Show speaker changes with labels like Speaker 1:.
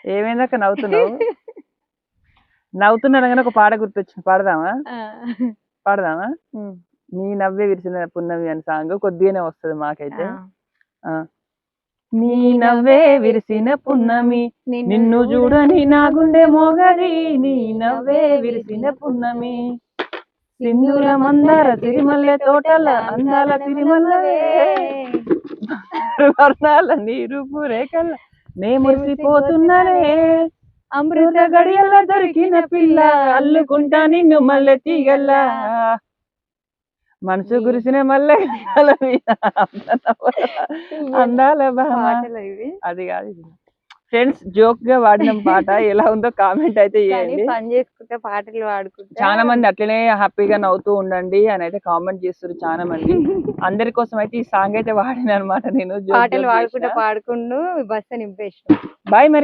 Speaker 1: ఏమైందక్క నవ్వుతున్నావు? నవ్వుతున్నాడు కానీ ఒక పాట గుర్తొచ్చింది, పాడదామా? పాడదామా? నీ నవ్వే విరిసిన పున్నమి అని సాంగ్ కొద్దిగానే వస్తుంది మాకైతే. నీ నవ్వే విరిసిన పున్నమి, నిన్ను చూడని నా గుండె మోగది. నీ నవ్వే విరిసిన పున్నమి, సింధూర మందార సిరిమల్లె తోటల అందాల సిరిమల్లవే, వర్ణాల నీరు పూరేకల్ల నే మురిసిపోతున్ననే, అమృత గడియల్ల దొరికిన పిల్ల అల్లుకుంటా నిన్ను మల్లె తీగల్లా, మనసు గురిసిన మల్లె అందాల అది కాదు ఫ్రెండ్స్, జోక్ గా వాడిన పాట ఎలా ఉందో కామెంట్ అయితే చేయండి.
Speaker 2: పని చేసుకుంటే పాటలు పాడుకుంటే
Speaker 1: చాలా మంది అట్లనే హ్యాపీగా నవ్వుతూ ఉండండి అని అయితే కామెంట్ చేస్తారు చాలా మంది. అందరి కోసం అయితే ఈ సాంగ్ అయితే వాడిన అనమాట నేను.
Speaker 2: పాటలు పాడుకుంటూ బస్సు నింపేసిన.
Speaker 1: బాయ్ మరి.